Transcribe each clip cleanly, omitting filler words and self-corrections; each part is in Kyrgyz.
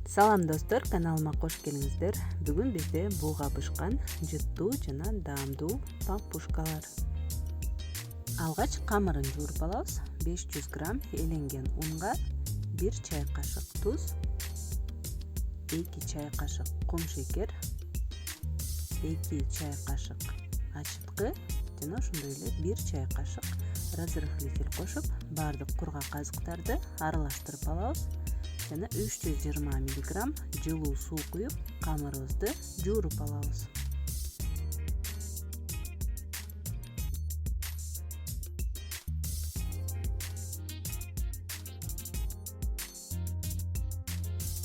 Салам достор, каналыма кош келиңиздер. Бүгүн бизде буга бышкан жыттуу жана даамдуу пампушкалар. Алгач камырын жууруп алабыз. 500 грамм эленген унга 1 чай кашык туз, 2 чай кашык кум шекер, 2 чай кашык ачыткы жана ошондой эле 1 чай кашык разрыхлитель кошуп, баардык кургак азыктарды аралаштырып алабыз. Жана 320 мг жылуу суу куюп, камырыбызды жууруп алабыз.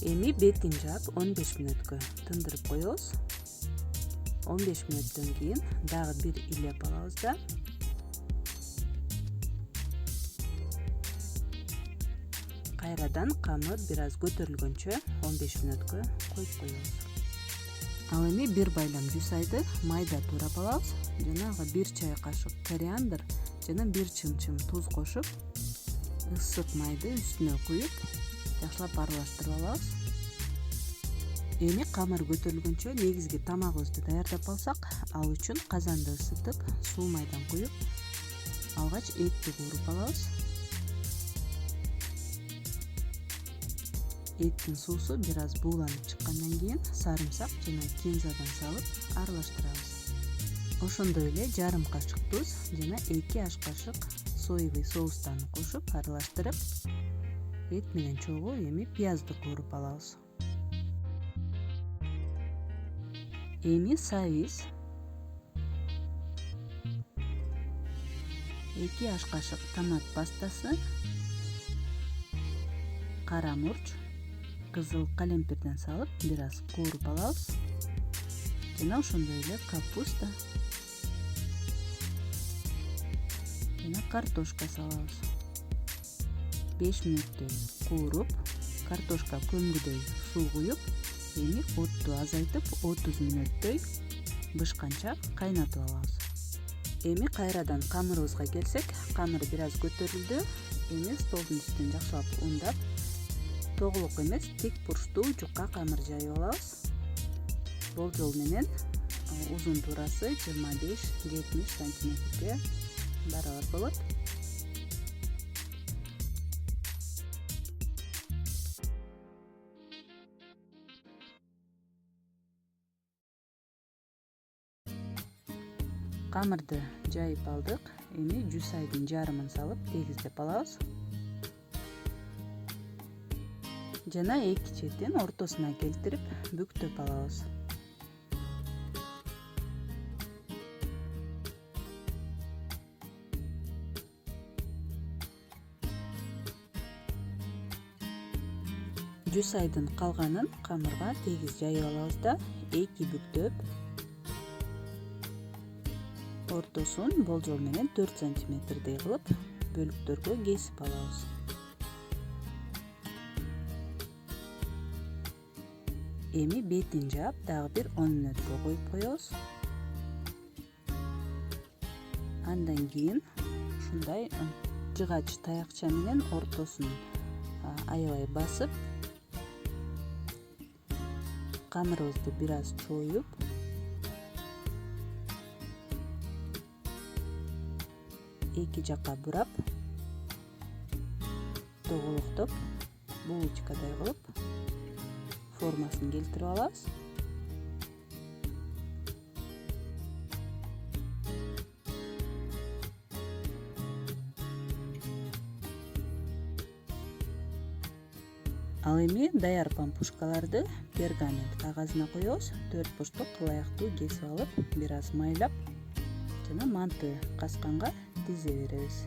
Эми бетин жаап 15 мүнөткө тындырып коебуз. 15 мүнөттөн кийин дагы бир илеп алабыз да кайрадан камыр бир аз көтөрүлгөнчө 15 мүнөткө коюп коебуз. Ал эми бир байлам жусайды майда туурап алабыз. Жана ага 1 чай кашык кориандр жана 1 чымчым туз кошуп, ысык майды үстүнө куюп, жакшылап аралаштырып алабыз. Эми камыр көтөрүлгөнчө негизги тамагыбызды даярдап алсак, ал үчүн казанды ысытып, суу майдан куюп, алгач этти кууруп алабыз. Эттин суусу бир аз бууланып чыккандан кийин сарымсак жана кинзадан салып аралаштырабыз. Ошондой эле жарым кашык туз жана 2 аш кашык соевый соустан кошуп аралаштырып, эт менен чогуу эми пиязды кууруп алабыз. Эми сабиз 2 аш кашык томат пастасы, кара мурч, кызыл калемпирден салып бир аз кууруп алабыз. Жана ошондой эле капуста жана картошка салабыз. 5 мүнөттөй кууруп, картошка көмгүдөй суу куюп, эми отту азайтып 30 мүнөттөй бышканча кайнатып алабыз. Эми кайрадан камырыбызга келсек, камыр бир аз көтөрүлдү. Эми столдун үстүн жакшылап ундап, тоголок эмес, тик бурчтуу жукка камыр жайып алабыз. Болжол менен узун туурасы 25-70 сантиметрге барабар болот. Камырды жайып алдык. Эми жусайдын жарымын салып тегиздеп алабыз. Жана эки четин ортосуна келтирип бүктөп алабыз. Жусайдын калганын камырга тегиз жайып алабыз да эки бүктөп, ортосун болжол менен 4 сантиметрдей кылып бөлүктөргө кесип алабыз. Эми бетин жаап дагы бир 10 мүнөткө коюп коебуз. Андан кийин ушундай жыгач таякча менен ортосун аябай басып, камырыбызды бир аз чоюп, эки жакка бурап, тоголоктоп, булочкадай кылып формасын келтирип алабыз. Ал эми даяр пампушкаларды пергамент кагазына коебуз. 4 бурчтук ылайыктуу кесип алып, бир аз майлап жана манты касканга тизе беребиз.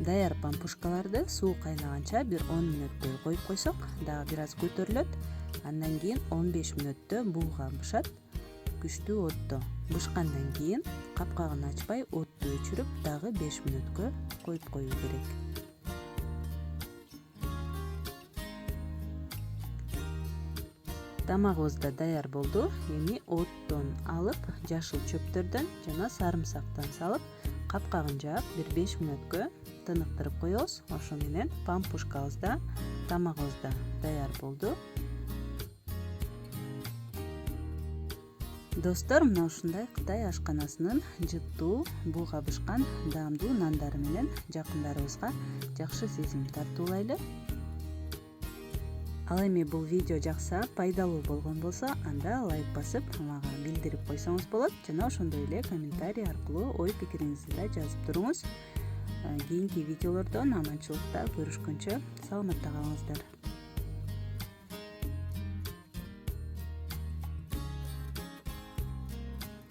Даяр пампушкаларды суу кайнаганча бир 10 мүнөттөй коюп койсок, дагы бир аз көтөрүлөт. Андан кийин 15 мүнөттө буга бышат, күчтүү отто. Бышкандан кийин капкагын ачпай отту өчүрүп, дагы 5 мүнөткө коюп коюу керек. Тамагыбыз да даяр болду. Эми оттон алып, жашыл чөптөрдөн жана сарымсактан салып капкагын жаап бир 5 мүнөткө тыныктырып коебуз. Ошо менен пампушкабыз да тамагыбыз да даяр болду. Достор, мына ушундай Кытай ашканасынын жыттуу, буга бышкан даамдуу нандары менен жакындарыбызга жакшы сезим тартуулайлы. Ал эми бул видео жакса, пайдалуу болгон болсо, анда лайк басып, мага билдирип койсоңуз болот. Жана ошондой эле комментарий аркылуу ой пикириңизди да жазып туруңуз. Кийинки видеолордон аманчылыкта көрүшкөнчө саламатта калыңыздар.